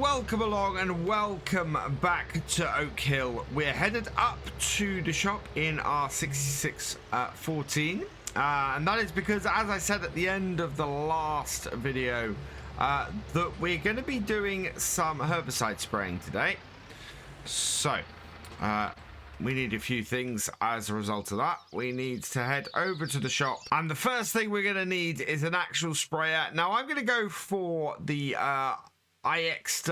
welcome along and welcome back to OakHill. We're headed up to the shop in our 6614, and that is because, as I said at the end of the last video, that we're going to be doing some herbicide spraying today. So we need a few things as a result of that. We need to head over to the shop, and the first thing we're going to need is an actual sprayer. Now I'm going to go for the Ix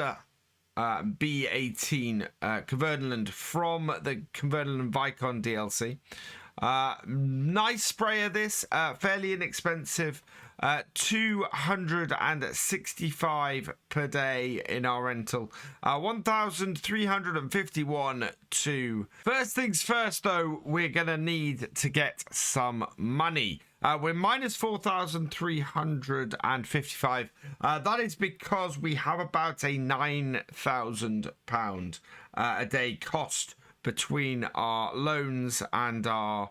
B18 Convertland from the Convertland Vicon DLC. Nice sprayer, this fairly inexpensive, 265 per day in our rental, 1,351 to. First things first though, we're gonna need to get some money. We're minus 4,355. That is because we have about a £9,000 a day cost between our loans and our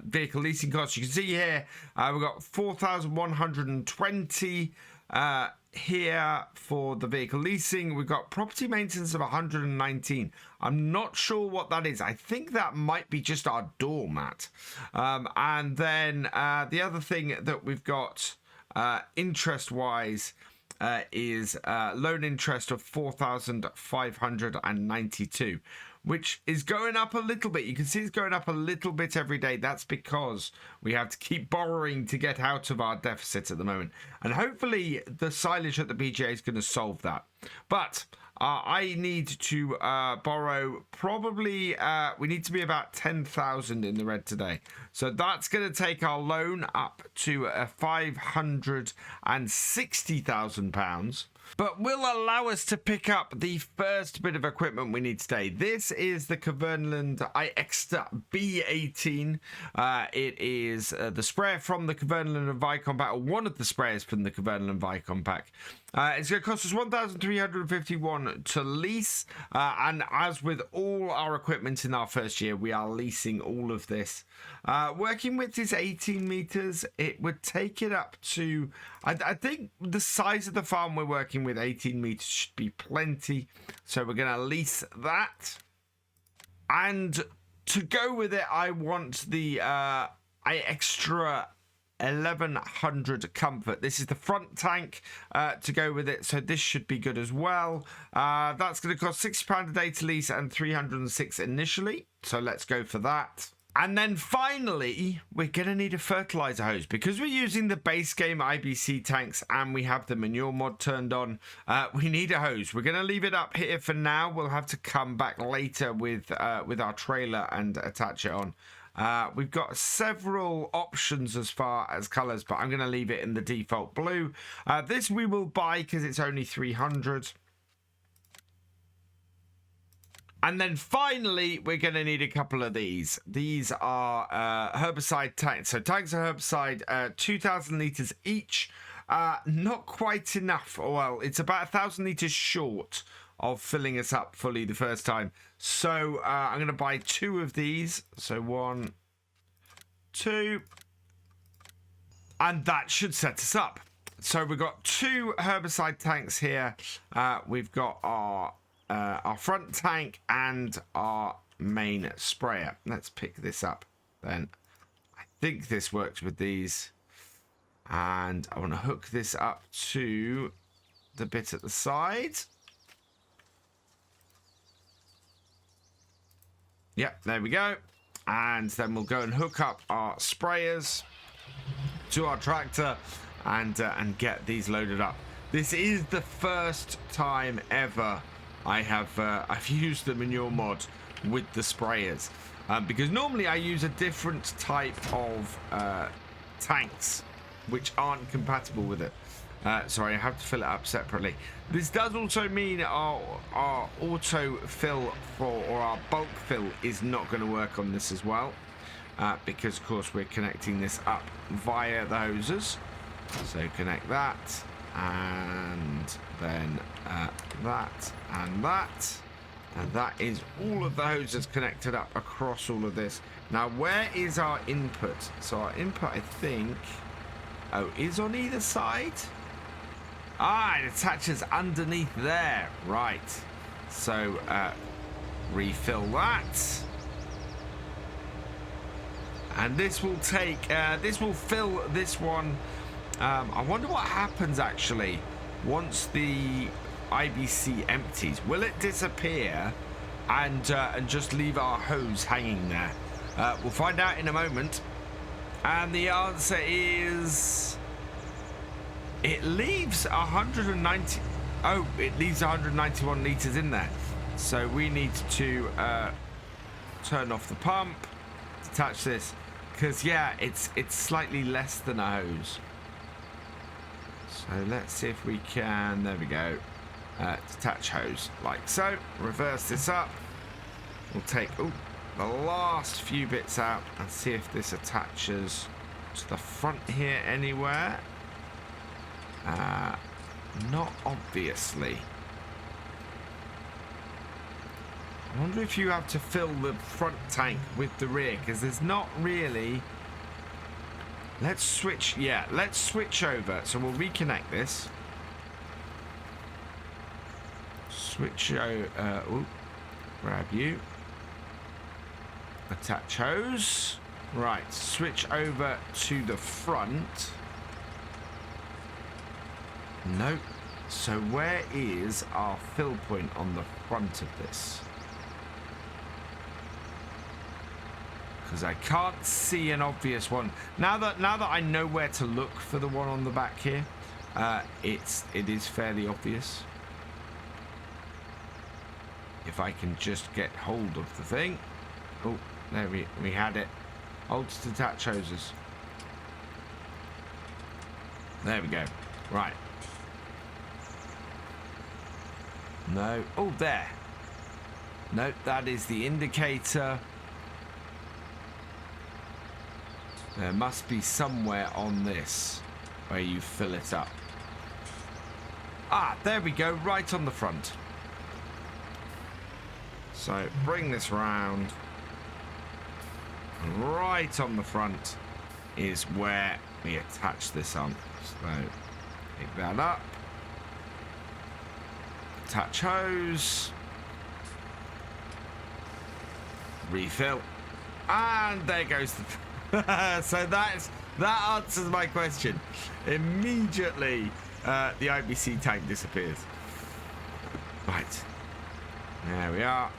vehicle leasing costs. You can see here we've got 4,120 here for the vehicle leasing. We've got property maintenance of 119. I'm not sure what that is. I think that might be just our doormat. And then the other thing that we've got interest wise is loan interest of 4,592, which is going up a little bit. You can see it's going up a little bit every day. That's because we have to keep borrowing to get out of our deficit at the moment. And hopefully the silage at the BGA is going to solve that. But I need to borrow probably, we need to be about 10,000 in the red today. So that's going to take our loan up to £560,000. But will allow us to pick up the first bit of equipment we need today. This is the Convertland Ix B18. It is the sprayer from the Convertland Vicon pack, or one of the sprayers from the Convertland Vicon pack. It's going to cost us 1,351 to lease, and as with all our equipment in our first year, we are leasing all of this. Working width is 18 meters. It would take it up to, I think the size of the farm we're working with, 18 meters should be plenty. So we're going to lease that. And to go with it, I want the extra 1100 comfort. This is the front tank to go with it, so this should be good as well. That's going to cost £60 a day to lease and 306 initially, so let's go for that. And then finally, we're going to need a fertilizer hose because we're using the base game IBC tanks and we have the manure mod turned on. We need a hose. We're going to leave it up here for now. We'll have to come back later with our trailer and attach it on. We've got several options as far as colors, but I'm going to leave it in the default blue. This we will buy because it's only 300. And then finally, we're going to need a couple of these. These are herbicide tanks. So tanks of herbicide, 2,000 liters each. Not quite enough. Well, it's about 1,000 liters short of filling us up fully the first time. So I'm going to buy 2 of these. So 1, 2. And that should set us up. So we've got 2 herbicide tanks here. We've got our front tank and our main sprayer. Let's pick this up then. I think this works with these. And I want to hook this up to the bit at the side. Yep, there we go. And then we'll go and hook up our sprayers to our tractor and get these loaded up. This is the first time ever I've used the manure mod with the sprayers, because normally I use a different type of tanks which aren't compatible with it. So I have to fill it up separately. This does also mean our auto fill or our bulk fill is not going to work on this as well, because of course we're connecting this up via the hoses. So connect that, and then that and that, and that is all of the hoses connected up across all of this. Now where is our input? So our input, I think, Oh, is on either side? Ah, it attaches underneath there. Right. So, refill that. And this will take, this will fill this one. I wonder what happens actually once the IBC empties. Will it disappear and just leave our hose hanging there? We'll find out in a moment. And the answer is it leaves 190. Oh, it leaves 191 litres in there. So we need to turn off the pump, detach this, because yeah, it's slightly less than a hose. So let's see if we can. There we go. Detach hose like so. Reverse this up. We'll take the last few bits out and see if this attaches to the front here anywhere. Not obviously. I wonder if you have to fill the front tank with the rear, because there's not really. Let's switch. Yeah, let's switch over. So we'll reconnect this. Switch over. Grab you. Attach hose. Right, switch over to the front. Nope. So where is our fill point on the front of this? Because I can't see an obvious one. Now that I know where to look for the one on the back here, it is fairly obvious. If I can just get hold of the thing. Oh, there we had it. Hold to detach hoses. There we go. Right. No. Oh, there. Nope, that is the indicator. There must be somewhere on this where you fill it up. Ah, there we go, right on the front. So bring this round. And right on the front is where we attach this on. So pick that up. Attach hose. Refill. And there goes the... So that answers my question. Immediately, the IBC tank disappears. Right. There we are.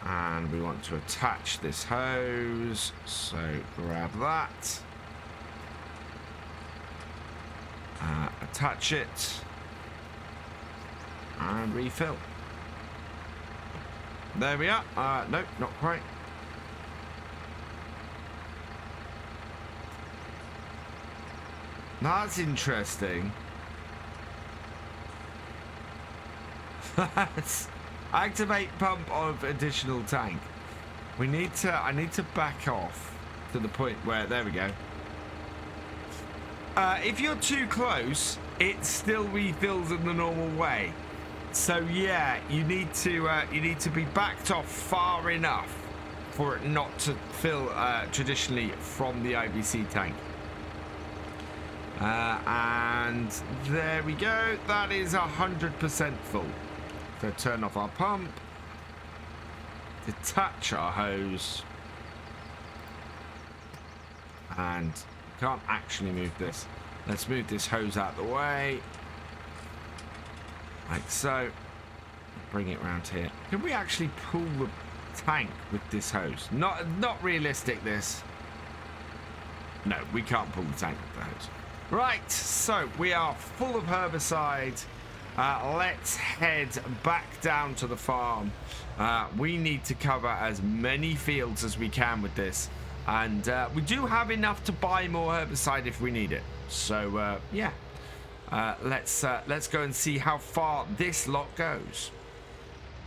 And we want to attach this hose. So grab that. Attach it. And refill. There we are. Nope, not quite. That's interesting. That's activate pump of additional tank. I need to back off to the point where there we go. If you're too close, it still refills in the normal way. So yeah, you need to be backed off far enough for it not to fill traditionally from the IBC tank. And there we go. That is 100% full. So turn off our pump. Detach our hose. And can't actually move this. Let's move this hose out the way. Like so. Bring it around here. Can we actually pull the tank with this hose? Not realistic, this. No, we can't pull the tank with the hose. Right, so we are full of herbicide. Let's head back down to the farm. We need to cover as many fields as we can with this. And we do have enough to buy more herbicide if we need it. So, yeah. Let's go and see how far this lot goes.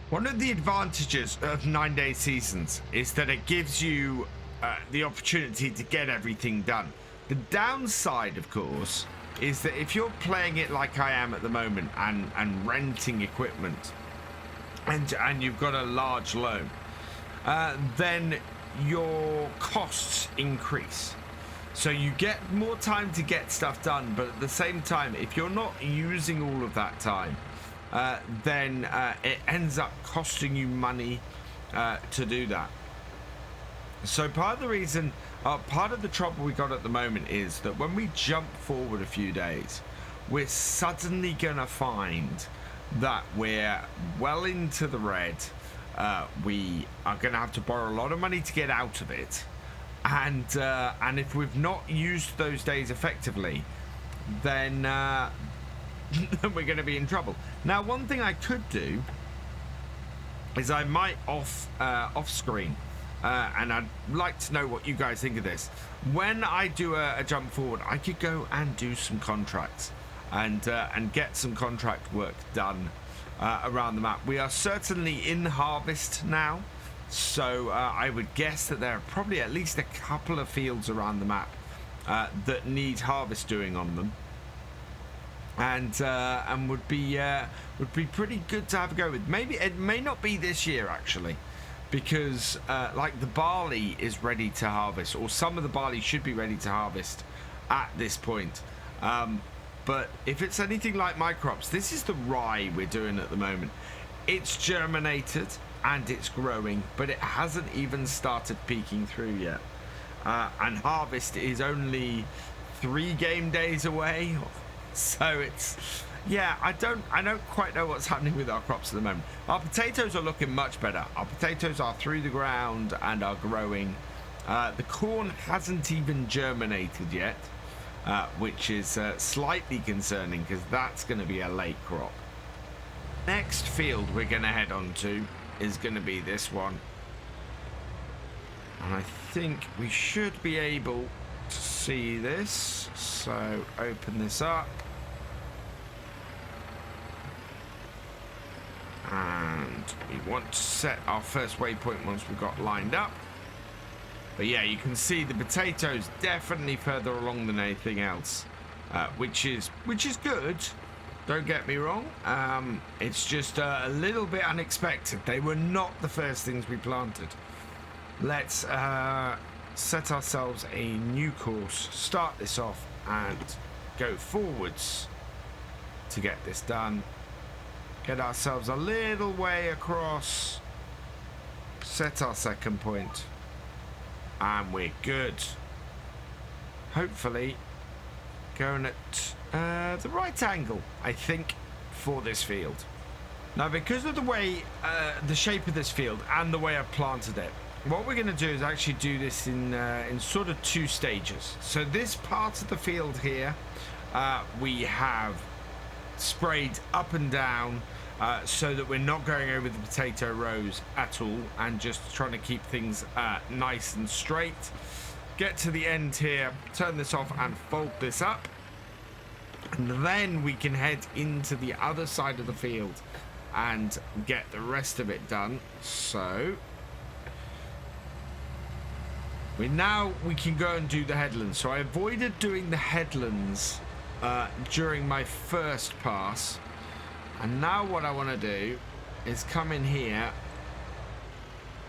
One of the advantages of 9-day seasons is that it gives you the opportunity to get everything done. The downside, of course, is that if you're playing it like I am at the moment and renting equipment and you've got a large loan, then your costs increase. So you get more time to get stuff done, but at the same time, if you're not using all of that time, then it ends up costing you money to do that. So part of the reason, part of the trouble we got at the moment is that when we jump forward a few days, we're suddenly gonna find that we're well into the red. We are gonna have to borrow a lot of money to get out of it. And if we've not used those days effectively, then we're going to be in trouble. Now, one thing I could do is I might off screen, and I'd like to know what you guys think of this. When I do a jump forward, I could go and do some contracts and get some contract work done around the map. We are certainly in harvest now. So I would guess that there are probably at least a couple of fields around the map that need harvest doing on them, and would be pretty good to have a go with. Maybe it may not be this year actually, because like the barley is ready to harvest, or some of the barley should be ready to harvest at this point. But if it's anything like my crops, this is the rye we're doing at the moment. It's germinated and it's growing, but it hasn't even started peeking through yet, and harvest is only 3 game days away. So it's, yeah, I don't quite know what's happening with our crops at the moment. Our potatoes are looking much better. Our potatoes are through the ground and are growing. The corn hasn't even germinated yet, which is slightly concerning, because that's going to be a late crop. Next field we're going to head on to is going to be this one, and I think we should be able to see this. So open this up, and we want to set our first waypoint once we've got lined up. But yeah, you can see the potatoes definitely further along than anything else, which is good. Don't get me wrong, it's just a little bit unexpected. They were not the first things we planted. Let's set ourselves a new course, start this off, and go forwards to get this done. Get ourselves a little way across, set our second point, and we're good. Hopefully going at the right angle, I think, for this field. Now, because of the way, the shape of this field and the way I've planted it, what we're going to do is actually do this in sort of 2 stages. So this part of the field here, we have sprayed up and down, so that we're not going over the potato rows at all, and just trying to keep things nice and straight. Get to the end here, turn this off and fold this up, and then we can head into the other side of the field and get the rest of it done. So we can go and do the headlands. So I avoided doing the headlands during my first pass, and now what I want to do is come in here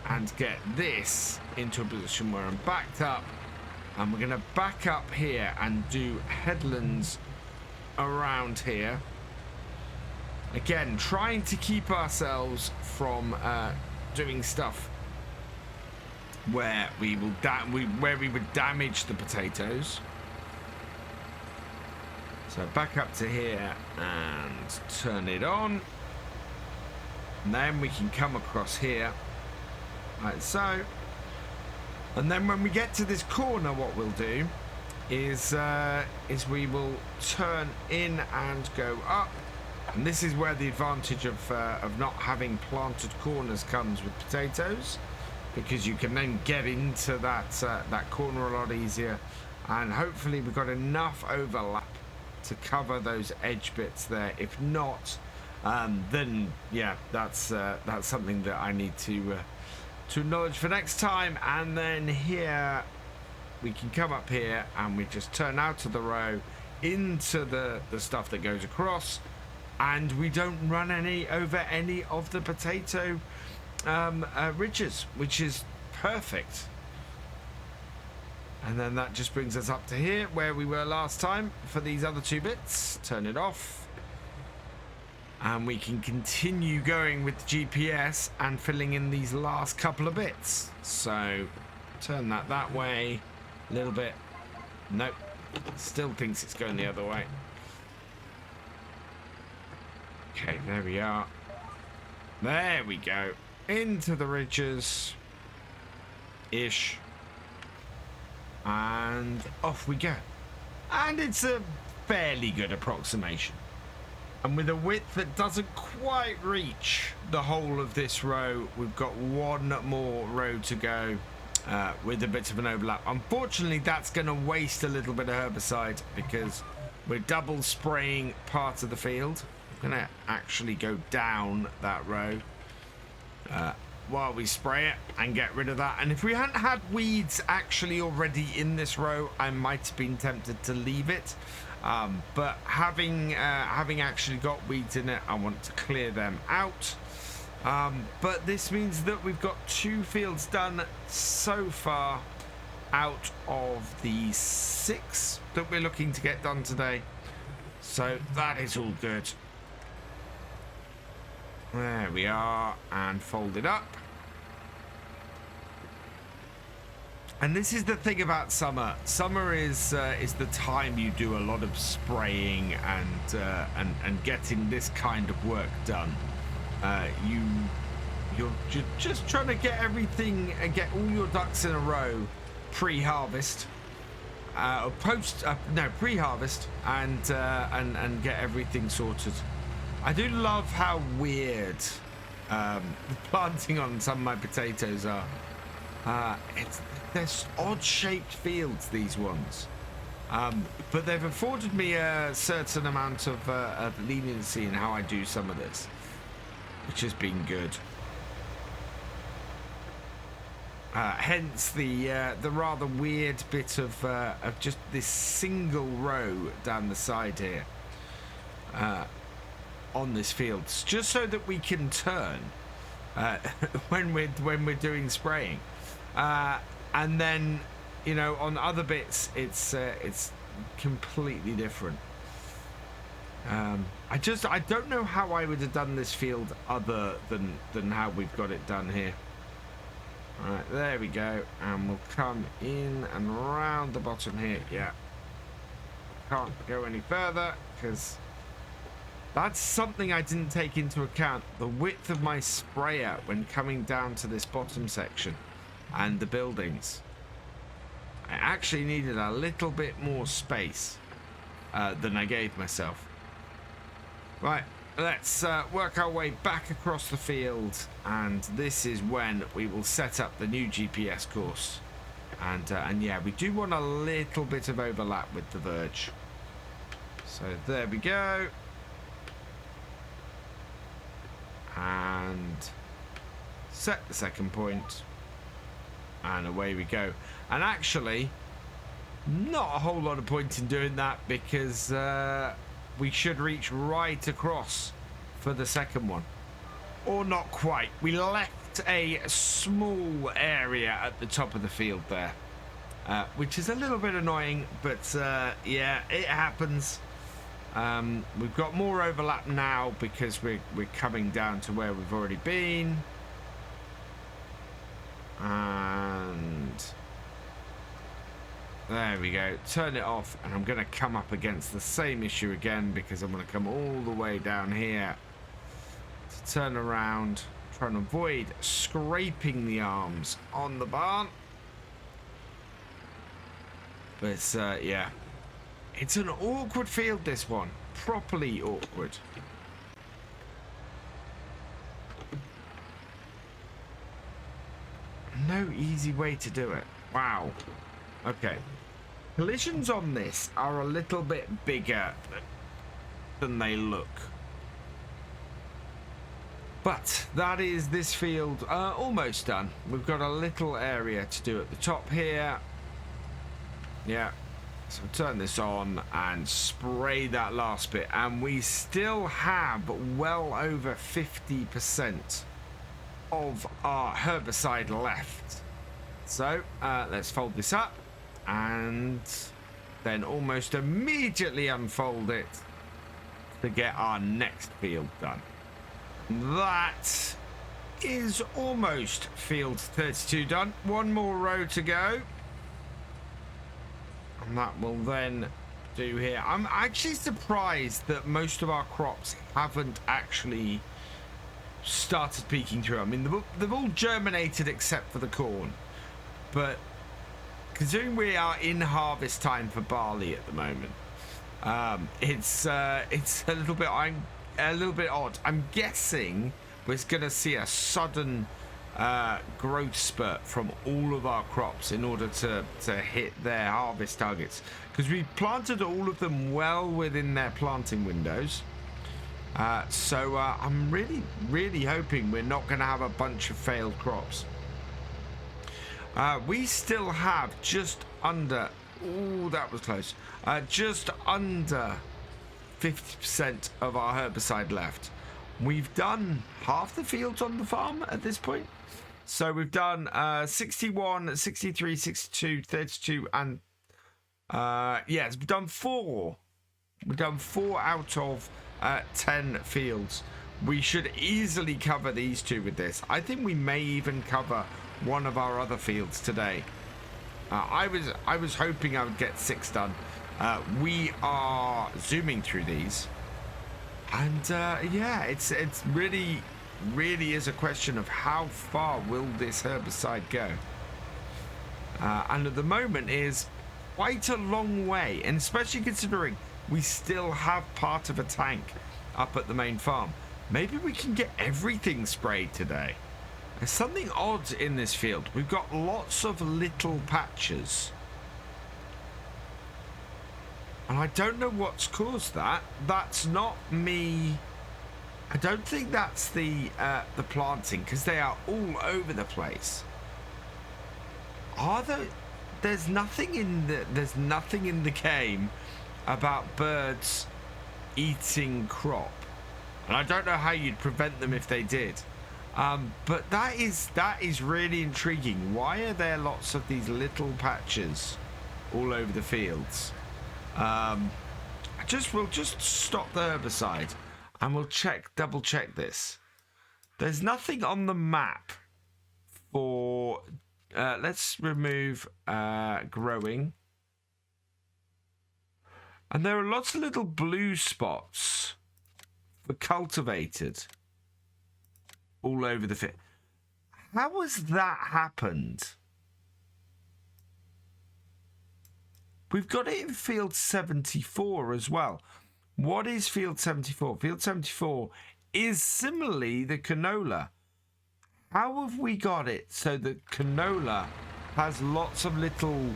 and get this into a position where I'm backed up, and we're going to back up here and do headlands around here. Again, trying to keep ourselves from doing stuff where we would damage the potatoes. So back up to here and turn it on, and then we can come across here like so. And then when we get to this corner, what we'll do is we will turn in and go up, and this is where the advantage of not having planted corners comes with potatoes, because you can then get into that corner a lot easier, and hopefully we've got enough overlap to cover those edge bits there. If not, then yeah, that's something that I need to acknowledge for next time. And then here we can come up here and we just turn out of the row into the stuff that goes across, and we don't run over any of the potato ridges, which is perfect. And then that just brings us up to here where we were last time for these other 2 bits. Turn it off. And we can continue going with the GPS and filling in these last couple of bits. So turn that way a little bit. Nope. Still thinks it's going the other way. Okay, there we are. There we go. Into the ridges. Ish. And off we go. And it's a fairly good approximation. And with a width that doesn't quite reach the whole of this row, we've got 1 more row to go with a bit of an overlap. Unfortunately, that's going to waste a little bit of herbicide because we're double spraying part of the field. I'm going to actually go down that row while we spray it and get rid of that. And if we hadn't had weeds actually already in this row, I might have been tempted to leave it. But having actually got weeds in it, I want to clear them out. But this means that we've got 2 fields done so far out of the 6 that we're looking to get done today. So that is all good. There we are, and fold it up. And this is the thing about summer. Summer is the time you do a lot of spraying and getting this kind of work done. You're just trying to get everything and get all your ducks in a row pre-harvest, pre-harvest, and get everything sorted. I do love how weird the planting on some of my potatoes are. They're odd-shaped fields, these ones, but they've afforded me a certain amount of leniency in how I do some of this, which has been good. Hence the rather weird bit of just this single row down the side here on this field, just so that we can turn when we're doing spraying. And then, you know, on other bits, it's completely different. I don't know how I would have done this field other than how we've got it done here. All right, there we go, and we'll come in and round the bottom here. Yeah, can't go any further because that's something I didn't take into account. The width of my sprayer when coming down to this bottom section and the buildings. I actually needed a little bit more space than I gave myself. Right, let's work our way back across the field, and this is when we will set up the new GPS course. And yeah, we do want a little bit of overlap with the verge. So there we go. And set the second point, and away we go. And actually, not a whole lot of point in doing that because we should reach right across for the second one, or not quite. We left a small area at the top of the field there, which is a little bit annoying, but yeah, it happens. We've got more overlap now because we're coming down to where we've already been. And there we go. Turn it off, and I'm going to come up against the same issue again because I'm going to come all the way down here to turn around, trying to avoid scraping the arms on the barn. But yeah, it's an awkward field, this one. Properly awkward. No easy way to do it. Wow. Okay. Collisions on this are a little bit bigger than they look. But that is this field almost done. We've got a little area to do at the top here. Yeah. So turn this on and spray that last bit. And we still have well over 50% of our herbicide left. So let's fold this up and then almost immediately unfold it to get our next field done. That is almost field 32 done. One more row to go, and that will then do here. I'm actually surprised that most of our crops haven't actually started peeking through. I mean, they've all germinated except for the corn, but considering we are in harvest time for barley at the moment, it's a little bit odd. I'm guessing we're going to see a sudden growth spurt from all of our crops in order to hit their harvest targets, because we planted all of them well within their planting windows. So I'm really hoping we're not going to have a bunch of failed crops. We still have just under, ooh, that was close, just under 50% of our herbicide left. We've done half the fields on the farm at this point. So we've done 61, 63, 62, 32, and yes, we've done 4. We've done 4 out of 10 fields. We should easily cover these 2 with this. I think we may even cover one of our other fields today. I was hoping I would get 6 done. We are zooming through these, and yeah, it's really is a question of how far will this herbicide go, and at the moment is quite a long way, and especially considering we still have part of a tank up at the main farm. Maybe we can get everything sprayed today. There's something odd in this field. We've got lots of little patches, and I don't know what's caused that. That's not me. I don't think that's the planting, because they are all over the place. Are there? There's nothing in the game about birds eating crop, and I don't know how you'd prevent them if they did. But that is really intriguing. Why are there lots of these little patches all over the fields? We'll just stop the herbicide and we'll double check this. There's nothing on the map for let's remove growing, and there are lots of little blue spots for cultivated all over the field. How has that happened? We've got it in field 74 as well. What is field 74? Field 74 is similarly the canola. How have we got it so that canola has lots of little...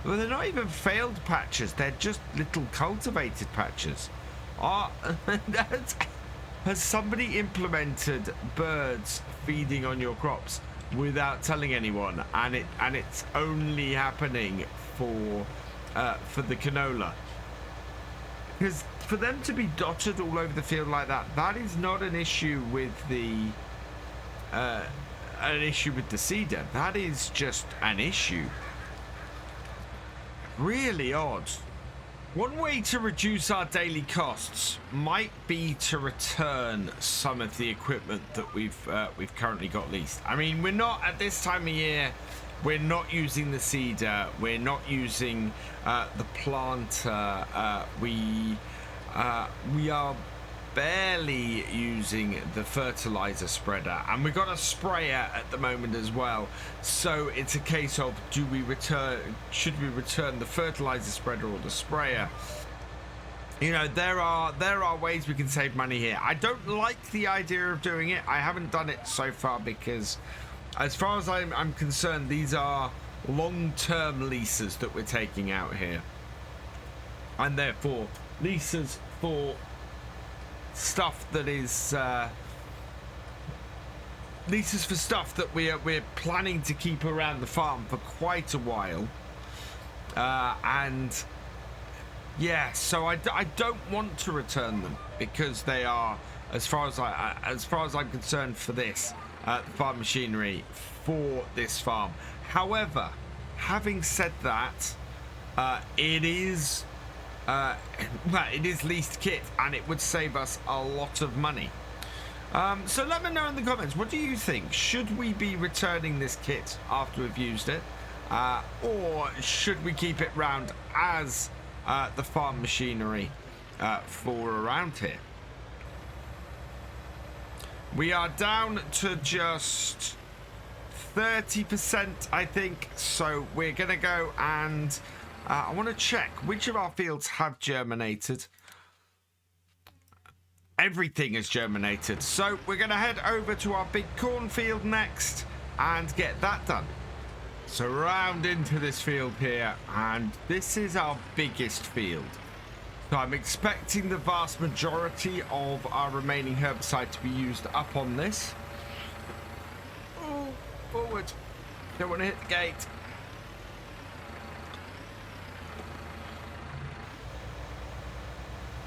Well, they're not even failed patches. They're just little cultivated patches. Has somebody implemented birds feeding on your crops without telling anyone, and it's only happening for the canola? Because for them to be dotted all over the field like that, that is not an issue with the cedar. That is just an issue. Really odd. One way to reduce our daily costs might be to return some of the equipment that we've currently got leased. I mean, we're not at this time of year. We're not using the seeder. We're not using the planter. We are barely using the fertilizer spreader, and we've got a sprayer at the moment as well. So it's a case of should we return the fertilizer spreader or the sprayer? You know, there are ways we can save money here. I don't like the idea of doing it. I haven't done it so far because, as far as I'm concerned, these are long-term leases that we're taking out here, and therefore leases for stuff that is leases for stuff that we're planning to keep around the farm for quite a while, and yeah, so I don't want to return them because they are, as far as I'm concerned, for this farm machinery for this farm. However, having said that, it is leased kit, and it would save us a lot of money. So let me know in the comments, what do you think? Should we be returning this kit after we've used it, or should we keep it round as the farm machinery for around here? We are down to just 30%, I think, so we're gonna go and I want to check which of our fields have germinated. Everything is germinated, so we're gonna head over to our big cornfield next and get that done. So round into this field here, and this is our biggest field. So I'm expecting the vast majority of our remaining herbicide to be used up on this. Oh, forward. Don't want to hit the gate.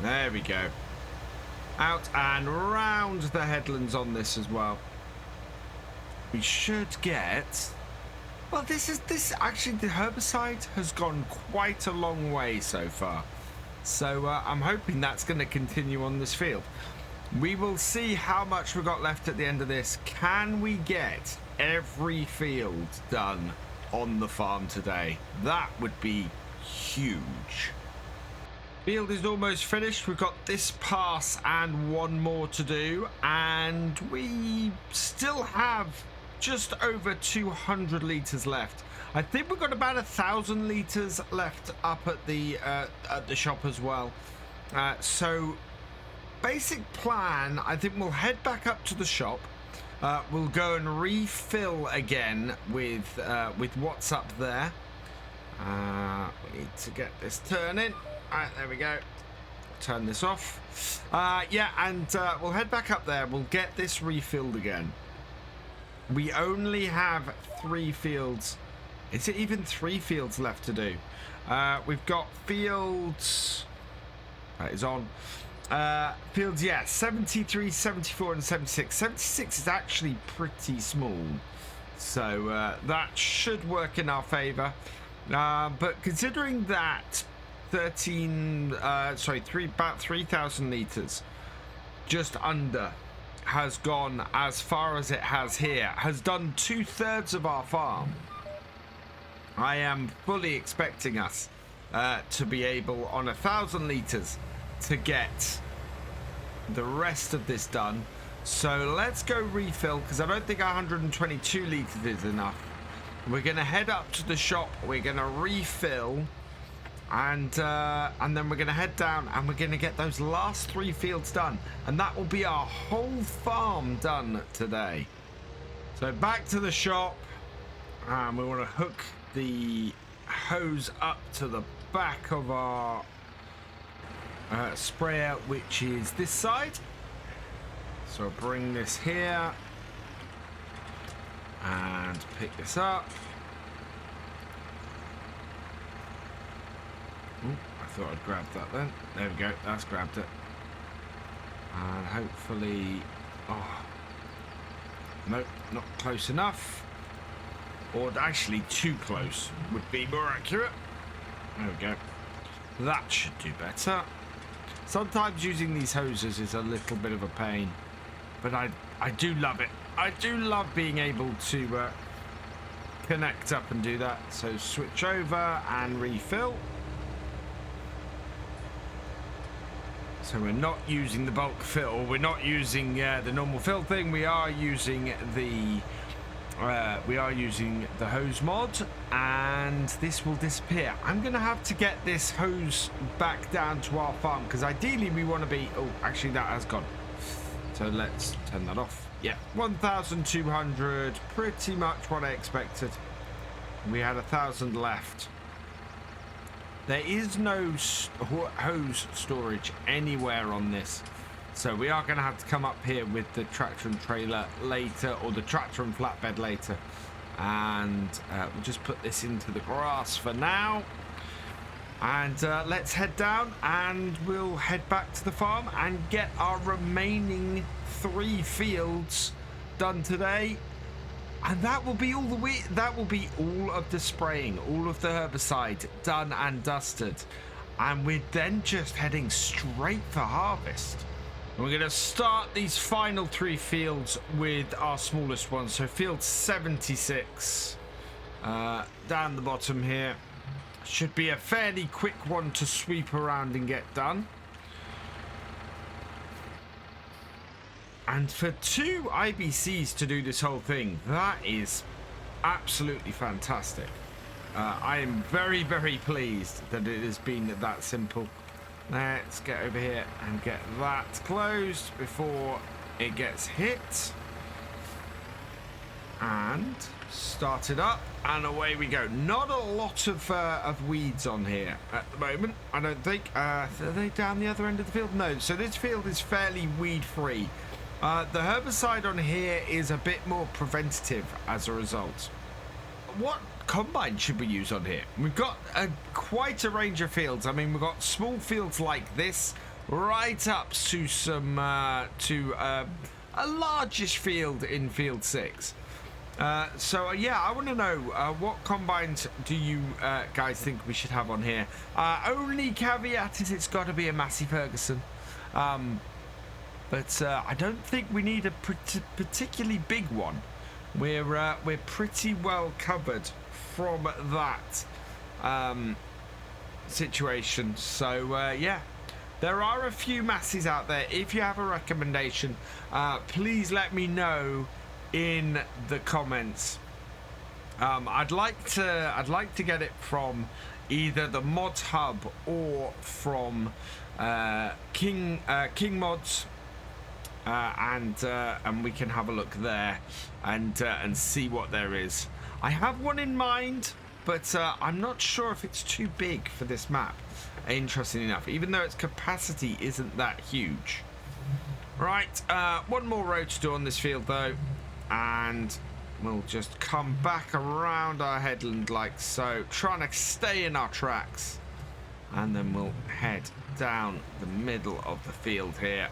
There we go. Out and round the headlands on this as well. We should get... Well, actually, the herbicide has gone quite a long way so far. So I'm hoping that's going to continue on this field. We will see how much we've got left at the end of this. Can we get every field done on the farm today? That would be huge. Field is almost finished. We've got this pass and one more to do, and we still have just over 200 litres left. I think we've got about 1,000 litres left up at the shop as well. So basic plan, I think we'll head back up to the shop. We'll go and refill again with what's up there. We need to get this turning. All right, there we go. Turn this off. Yeah, and we'll head back up there. We'll get this refilled again. We only have 3 fields. Is it even 3 fields left to do? We've got fields... That is on. Fields, yeah, 73, 74, and 76. 76 is actually pretty small. So that should work in our favour. But considering that about 3,000 litres, just under, has gone as far as it has here, has done 2/3 of our farm. I am fully expecting us to be able, on 1,000 litres, to get the rest of this done. So let's go refill, because I don't think 122 litres is enough. We're going to head up to the shop, we're going to refill, and then we're going to head down and we're going to get those last 3 fields done, and that will be our whole farm done today. So back to the shop, and we want to hook the hose up to the back of our sprayer, which is this side. So I'll bring this here and pick this up. Ooh, I thought I'd grab that then. There we go, that's grabbed it. And hopefully... Oh, nope, not close enough. Or actually too close would be more accurate. There we go. That should do better. Sometimes using these hoses is a little bit of a pain, but I do love it. I do love being able to connect up and do that. So switch over and refill. So we're not using the bulk fill, or we're not using the normal fill thing. We are using the hose mod, and this will disappear. I'm gonna have to get this hose back down to our farm, because ideally we want to be... Oh, actually that has gone. So let's turn that off. Yeah, 1,200, pretty much what I expected. We had 1,000 left. There is no hose storage anywhere on this, so we are going to have to come up here with the tractor and trailer later, or the tractor and flatbed later, and we'll just put this into the grass for now, and let's head down and we'll head back to the farm and get our remaining 3 fields done today, And that will be all of the spraying, all of the herbicide done and dusted. And we're then just heading straight for harvest. And we're going to start these final 3 fields with our smallest one. So field 76 down the bottom here. Should be a fairly quick one to sweep around and get done. And for 2 IBCs to do this whole thing, that is absolutely fantastic. I am very, very pleased that it has been that simple. Let's get over here and get that closed before it gets hit. And start it up, and away we go. Not a lot of weeds on here at the moment, I don't think. Are they down the other end of the field? No, so this field is fairly weed-free. The herbicide on here is a bit more preventative as a result. What combine should we use on here? We've got quite a range of fields. I mean, we've got small fields like this, right up to some a largish field in field 6. So yeah, I want to know what combines do you guys think we should have on here? Only caveat is it's got to be a Massey Ferguson. But I don't think we need a particularly big one. We're pretty well covered from that situation. So yeah, there are a few Masseys out there. If you have a recommendation, please let me know in the comments. I'd like to get it from either the Mod Hub or from King Mods. And we can have a look there and see what there is. I have one in mind, but I'm not sure if it's too big for this map, interesting enough, even though its capacity isn't that huge. Right, one more row to do on this field though, and we'll just come back around our headland like so, trying to stay in our tracks, and then we'll head down the middle of the field here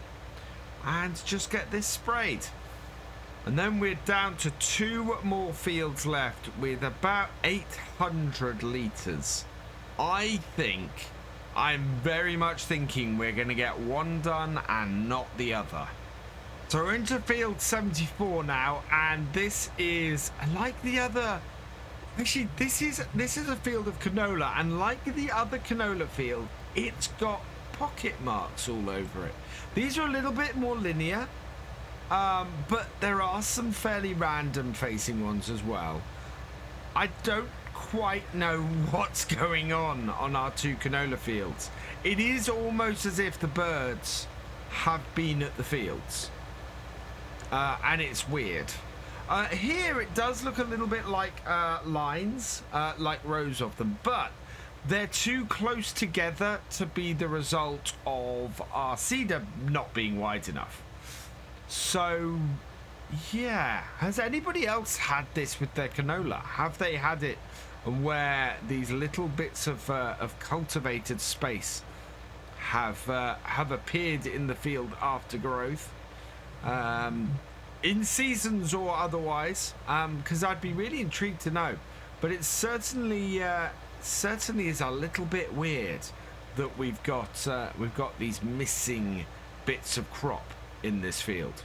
and just get this sprayed. And then we're down to 2 more fields left with about 800 litres. I'm very much thinking we're going to get one done and not the other. So we're into field 74 now, and this is like the other. Actually, this is a field of canola, and like the other canola field, it's got pocket marks all over it. These are a little bit more linear, but there are some fairly random facing ones as well. I don't quite know what's going on our 2 canola fields. It is almost as if the birds have been at the fields, and it's weird. Here it does look a little bit like lines, like rows of them, but they're too close together to be the result of our seeder not being wide enough. So yeah, has anybody else had this with their canola? Have they had it where these little bits of cultivated space have appeared in the field after growth, in seasons or otherwise? Because I'd be really intrigued to know. But it's certainly is a little bit weird that we've got these missing bits of crop in this field.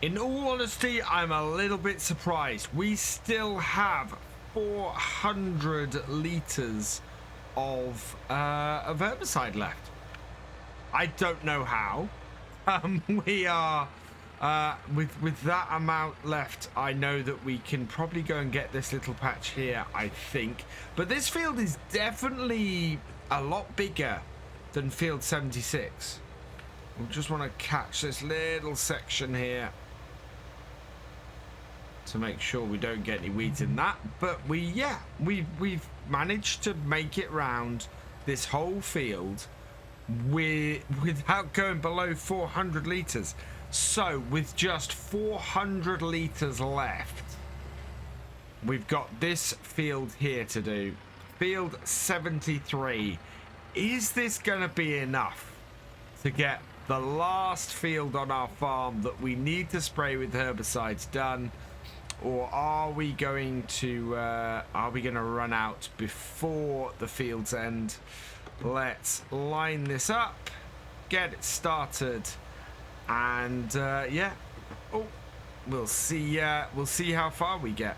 In all honesty, I'm a little bit surprised. We still have 400 litres of herbicide left. I don't know how. We are with that amount left. I know that we can probably go and get this little patch here, I think. But this field is definitely a lot bigger than field 76. We just want to catch this little section here to make sure we don't get any weeds in that. But we've managed to make it round this whole field without going below 400 litres. So with just 400 litres left, we've got this field here to do. Field 73. Is this going to be enough to get the last field on our farm that we need to spray with herbicides done? or are we going to run out before the field's end? Let's line this up, get it started, and yeah. Oh, we'll see how far we get.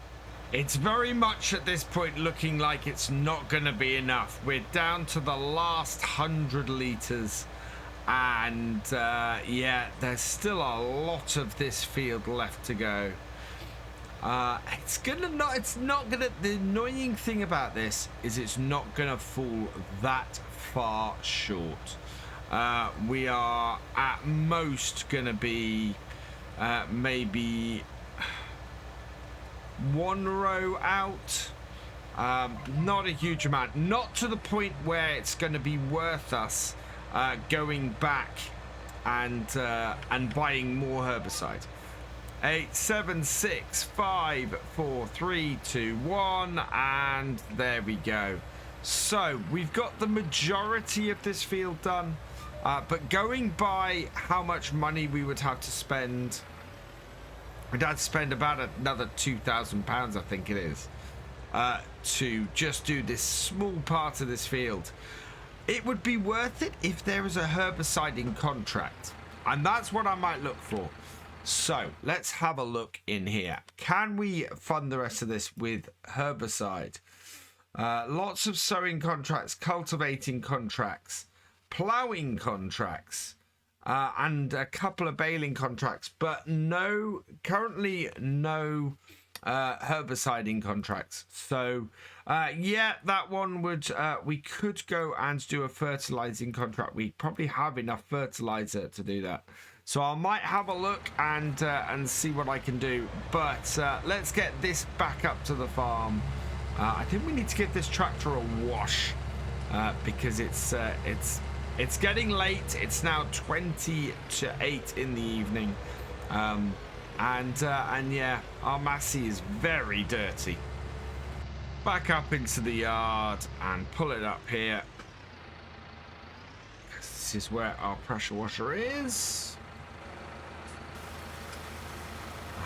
It's very much at this point looking like it's not going to be enough. We're down to the last 100 litres, and yeah, there's still a lot of this field left to go. The annoying thing about this is it's not gonna fall that far short. We are at most gonna be maybe one row out. Not a huge amount, not to the point where it's going to be worth us going back and buying more herbicide. 8, 7, 6, 5, 4, 3, 2, 1, and there we go. So we've got the majority of this field done, but going by how much money we would have to spend, we'd have to spend about another £2,000, I think it is, to just do this small part of this field. It would be worth it if there was a herbiciding contract, and that's what I might look for. So let's have a look in here. Can we fund the rest of this with herbicide? Lots of sowing contracts, cultivating contracts, ploughing contracts, and a couple of baling contracts, but currently no herbiciding contracts. So yeah, that one would we could go and do a fertilizing contract. We probably have enough fertilizer to do that. So I might have a look and see what I can do. But let's get this back up to the farm. I think we need to give this tractor a wash because it's getting late. It's now 20 to 8 in the evening, and yeah, our Massey is very dirty. Back up into the yard and pull it up here. This is where our pressure washer is.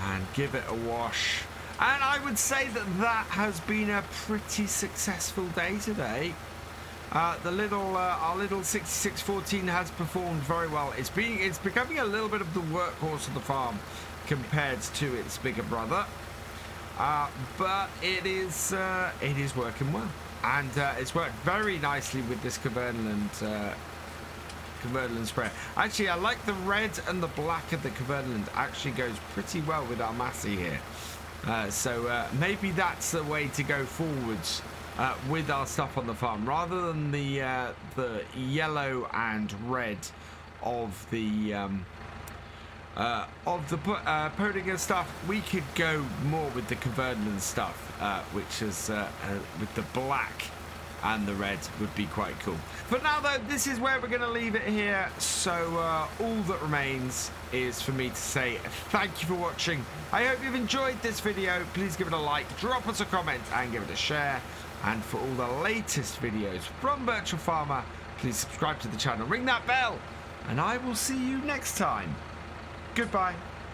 And give it a wash. And I would say that has been a pretty successful day today. Our little 6614 has performed very well. It's becoming a little bit of the workhorse of the farm compared to its bigger brother. But it is working well, and it's worked very nicely with this Kverneland spray. Actually, I like the red and the black of the Kverneland. Actually goes pretty well with our Massey here. So maybe that's the way to go forwards with our stuff on the farm, rather than the yellow and red of the Podinger stuff. We could go more with the Kverneland stuff, which is with the black and the red would be quite cool. For now though, this is where we're going to leave it here. So all that remains is for me to say thank you for watching. I hope you've enjoyed this video. Please give it a like, drop us a comment, and give it a share. And for all the latest videos from Virtual Farmer, please subscribe to the channel, ring that bell, and I will see you next time. Goodbye.